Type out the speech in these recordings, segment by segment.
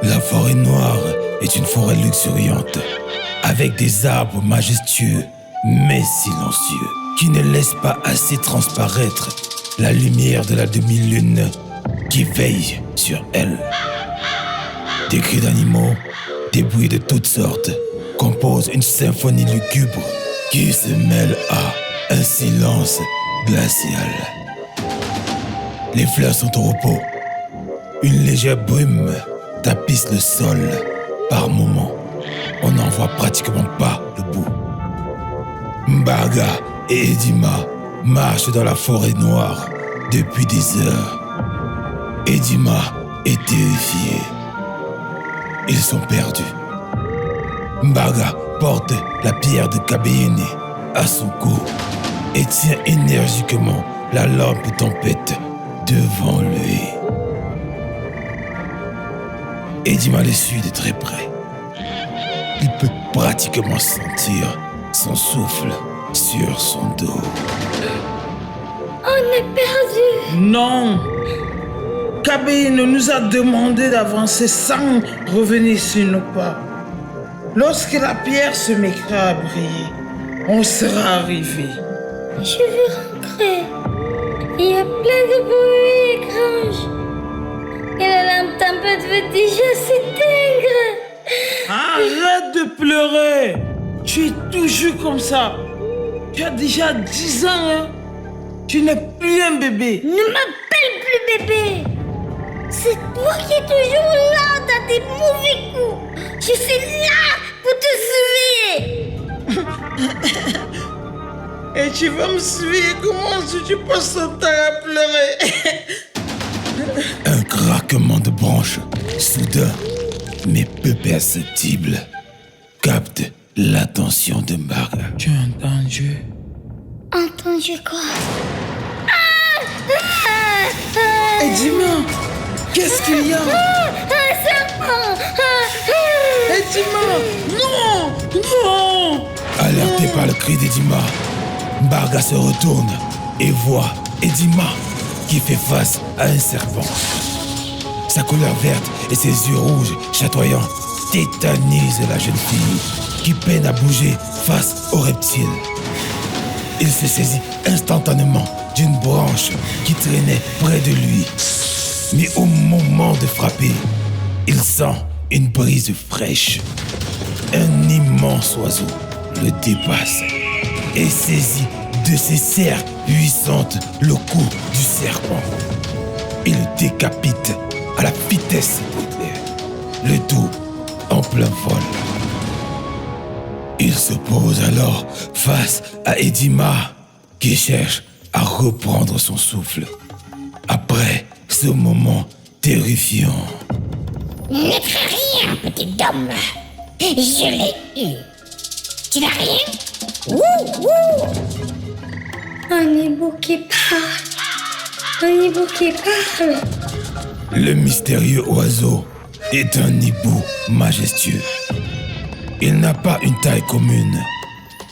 La forêt noire est une forêt luxuriante, avec des arbres majestueux mais silencieux, qui ne laissent pas assez transparaître la lumière de la demi-lune qui veille sur elle. Des cris d'animaux, des bruits de toutes sortes composent une symphonie lugubre qui se mêle à un silence glacial. Les fleurs sont au repos. Une légère brume tapisse le sol. Par moments, on n'en voit pratiquement pas le bout. Mbaga et Edima marchent dans la forêt noire depuis des heures. Edima est terrifié. Ils sont perdus. Mbaga porte la pierre de Kabeyene à son cou et tient énergiquement la lampe tempête devant lui. Edima les suit de très près. Il peut pratiquement sentir son souffle sur son dos. On est perdu. Non. Kabeyene nous a demandé d'avancer sans revenir sur nos pas. Lorsque la pierre se mettra à briller, on sera arrivé. Je veux rentrer. Il y a plein de bruit étrange. Et la lampe tempête veut déjà s'éteindre. Arrête de pleurer. Tu es toujours comme ça. Tu as déjà 10 ans, hein? Tu n'es plus un bébé. Ne m'appelle plus bébé. C'est toi qui es toujours là dans tes mauvais coups. Je suis là pour te sauver. Et tu vas me suivre. Comment si tu passes ton temps à pleurer? Un craquement de branches, soudain, mais peu perceptible, capte l'attention de Mbaga. Tu as entendu? Entendu quoi? Edima, qu'est-ce qu'il y a? Un serpent. Edima, non, non. Alerté par le cri d'Edima, Mbaga se retourne et voit Edima qui fait face à un serpent. Sa couleur verte et ses yeux rouges chatoyants tétanisent la jeune fille qui peine à bouger face au reptile. Il se saisit instantanément d'une branche qui traînait près de lui. Mais au moment de frapper, il sent une brise fraîche. Un immense oiseau le dépasse et saisit de ses serres puissantes le cou du serpent. Il le décapite à la vitesse d'éclair, le tout en plein vol. Il se pose alors face à Edima qui cherche à reprendre son souffle après ce moment terrifiant. Ne crains rien, petit homme. Je l'ai eu. Tu n'as rien? Un hibou qui parle. Un hibou qui parle. Le mystérieux oiseau est un hibou majestueux. Il n'a pas une taille commune.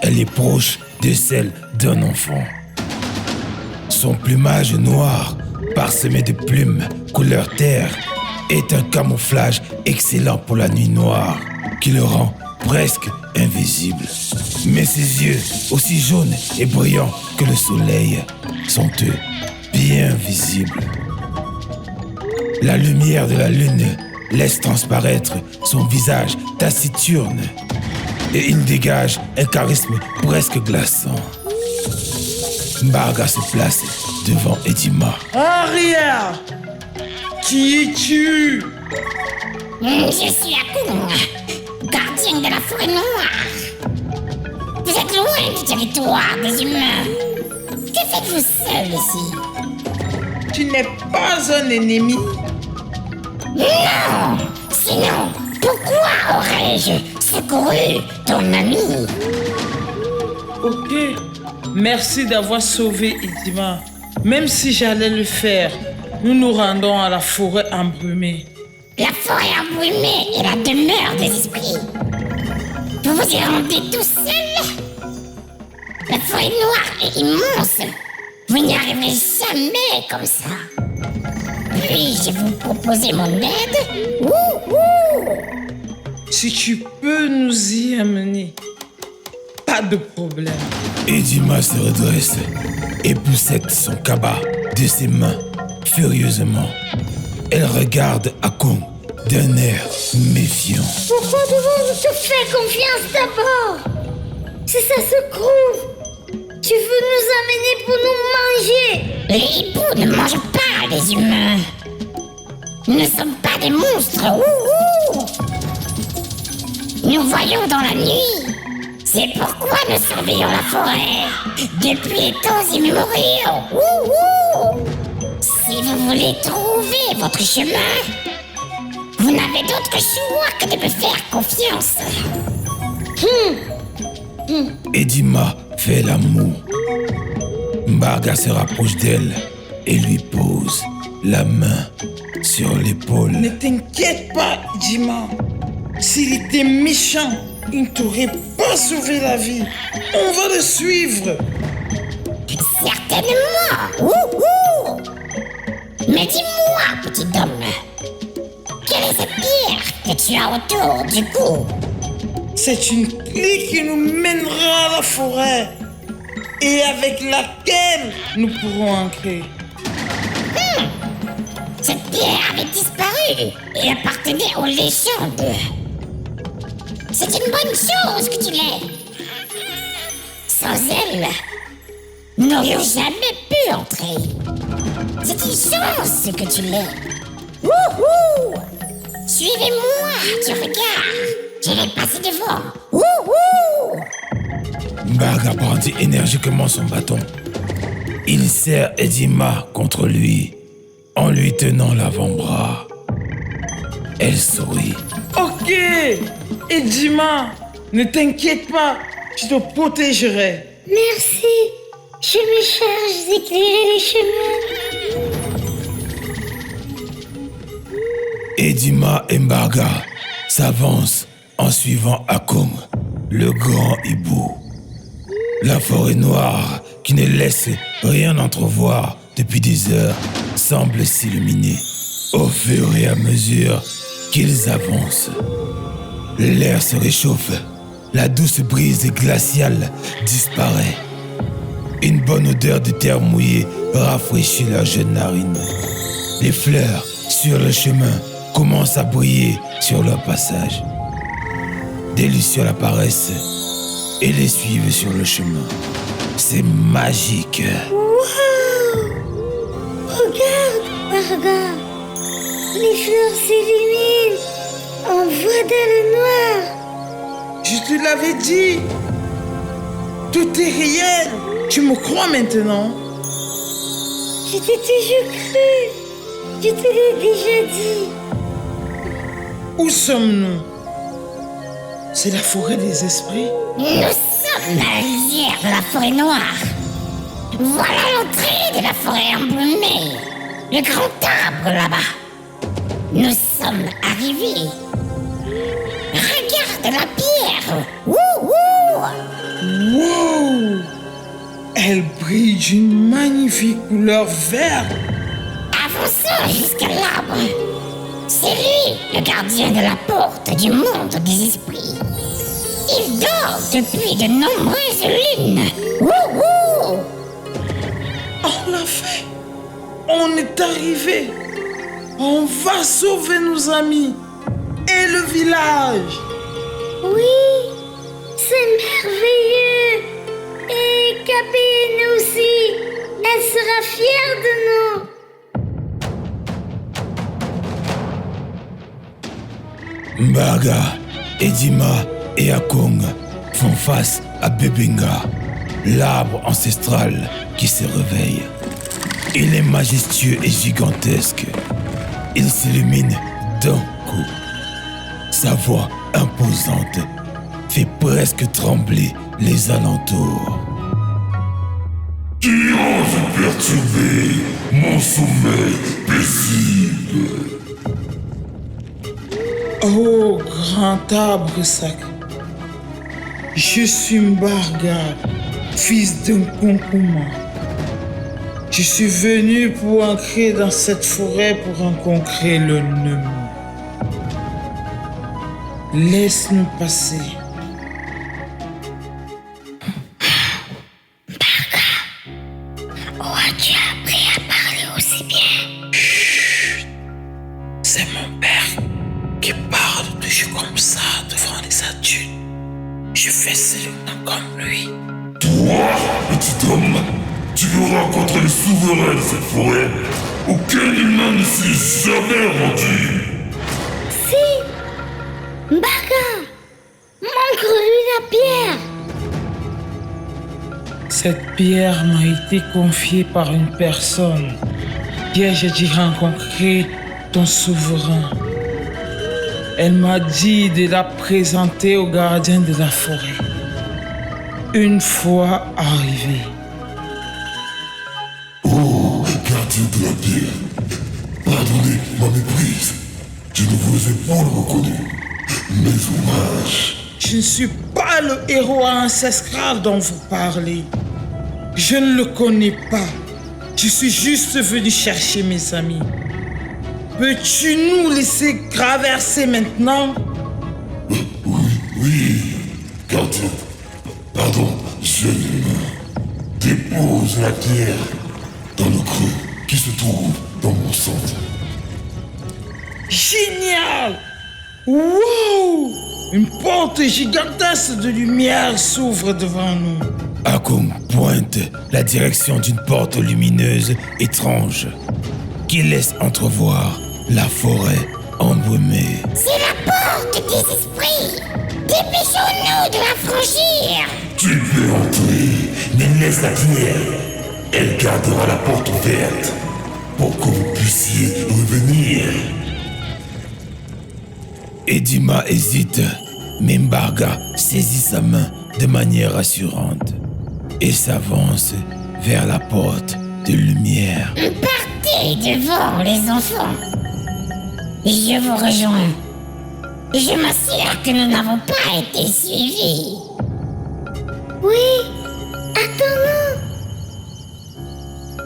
Elle est proche de celle d'un enfant. Son plumage noir, parsemé de plumes couleur terre, est un camouflage excellent pour la nuit noire qui le rend presque invisible. Mais ses yeux, aussi jaunes et brillants que le soleil, sont eux bien visibles. La lumière de la lune laisse transparaître son visage taciturne et il dégage un charisme presque glaçant. Mbaga se place devant Edima. Aria! Qui es-tu? Je suis Akun, gardien de la forêt noire. Vous êtes loin du territoire des humains. Que faites-vous seul ici? Tu n'es pas un ennemi? Non! Sinon, pourquoi aurais-je secouru ton ami? Ok. Merci d'avoir sauvé Edima. Même si j'allais le faire, nous nous rendons à la forêt embrumée. La forêt embrumée est la demeure des esprits. Vous vous y rendez tout seul? La forêt noire est immense. Vous Vous n'y arriverez jamais comme ça. Puis-je vous proposer mon aide? Wouhou! Si tu peux nous y amener, pas de problème. Edima se redresse et poussette son cabas de ses mains furieusement. Elle regarde Akon d'un air méfiant. Pourquoi devons-nous te faire confiance d'abord? Si ça se trouve, tu veux nous amener pour nous manger. Les hiboux ne mangent pas les humains. Nous ne sommes pas des monstres. Wouhou! Nous voyons dans la nuit. C'est pourquoi nous surveillons la forêt depuis les temps immémoriaux. Wouhou! Si vous voulez trouver votre chemin, vous n'avez d'autre choix que de me faire confiance. Edima fait la moue. Mbarga se rapproche d'elle et lui pose la main sur l'épaule. Ne t'inquiète pas, Edima. S'il était méchant, il ne t'aurait pas sauvé la vie. On va le suivre. Certainement. Wouhou! Mais dis-moi, petit homme, quelle est cette pierre que tu as autour du cou? C'est une clé qui nous mènera à la forêt et avec laquelle nous pourrons entrer. Cette pierre avait disparu et appartenait aux légendes. C'est une bonne chose que tu l'aies. Sans elle, nous n'aurions jamais pu entrer. C'est une chance que tu l'aies. Wouhou! Suivez-moi, tu regardes. Je vais passer devant. Wouhou! Mbarga brandit énergiquement son bâton. Il serre Edima contre lui en lui tenant l'avant-bras. Elle sourit. Ok, Edima, ne t'inquiète pas, je te protégerai. Merci. Je me charge d'éclairer les chemins. Edima et Mbarga s'avancent en suivant Akon, le grand hibou. La forêt noire, qui ne laisse rien entrevoir depuis des heures, semble s'illuminer au fur et à mesure qu'ils avancent. L'air se réchauffe, la douce brise glaciale disparaît. Une bonne odeur de terre mouillée rafraîchit leurs jeunes narines. Les fleurs sur le chemin commencent à briller sur leur passage. Des lucioles apparaissent et les suivent sur le chemin. C'est magique. Wow! Regarde, Marga. Les fleurs s'illuminent. On voit dans le noir. Je te l'avais dit. Tout est réel. Tu me crois maintenant? Je t'ai toujours cru. Je te l'ai déjà dit. Où sommes-nous? C'est la forêt des esprits? Nous sommes à la rivière de la forêt noire. Voilà l'entrée de la forêt embrumée. Le grand arbre là-bas. Nous sommes arrivés. Regarde la pierre. Wouhou! Wow! Elle brille d'une magnifique couleur verte. Avançons jusqu'à l'arbre. C'est lui, le gardien de la porte du monde des esprits. Il dort depuis de nombreuses lunes. Wouhou! On l'a fait. On est arrivé. On va sauver nos amis et le village. Oui, c'est merveilleux. Et Kabine aussi. Elle sera fière de nous. Mbarga, Edima et Akong font face à Bebinga, l'arbre ancestral qui se réveille. Il est majestueux et gigantesque. Il s'illumine d'un coup. Sa voix imposante fait presque trembler les alentours. Qui ose perturber mon sommeil paisible? Oh, grand arbre sacré. Je suis Mbarga, fils d'un concombre. Je suis venu pour entrer dans cette forêt pour rencontrer le Nemu. Laisse-nous passer. Où as-tu appris à parler aussi bien? C'est mon père qui parle toujours comme ça devant les adultes. Je fais seulement comme lui. Toi, petit homme, tu veux rencontrer le souverain de cette forêt, auquel humain ne s'est jamais rendu. Si, Mbarga, montre-lui la pierre. Cette pierre m'a été confiée par une personne qui a dit rencontrer ton souverain. Elle m'a dit de la présenter au gardien de la forêt. Une fois arrivé. Oh, gardien de la pierre, pardonnez ma méprise. Je ne vous ai pas reconnu. Mes hommages. Je ne suis pas le héros ancestral dont vous parlez. Je ne le connais pas. Je suis juste venu chercher mes amis. Peux-tu nous laisser traverser maintenant? Oui, gardien. Pardon, jeune humain. Dépose la pierre dans le creux qui se trouve dans mon centre. Génial! Wow! Une porte gigantesque de lumière s'ouvre devant nous. Akung pointe la direction d'une porte lumineuse étrange qui laisse entrevoir la forêt embrumée. C'est la porte des esprits. Dépêchons-nous de la franchir. Tu peux entrer, mais laisse la pierre. Elle gardera la porte ouverte pour que vous puissiez revenir. Edima hésite, mais Mbarga saisit sa main de manière assurante et s'avance vers la porte de lumière. Partez devant, les enfants. Je vous rejoins. Je m'assure que nous n'avons pas été suivis. Oui, attends-nous.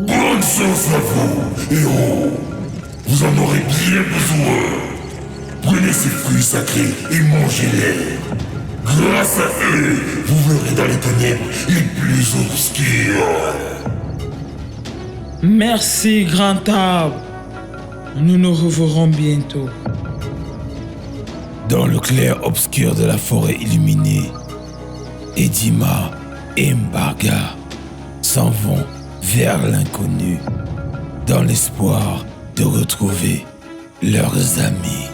Bonne chance à vous, héros. Vous en aurez bien besoin. Prenez ces fruits sacrés et mangez-les. Grâce à eux, vous verrez dans les ténèbres les plus obscures. Merci, grand arbre. Nous nous reverrons bientôt. Dans le clair obscur de la forêt illuminée, Edima et Mbarga s'en vont vers l'inconnu, dans l'espoir de retrouver leurs amis.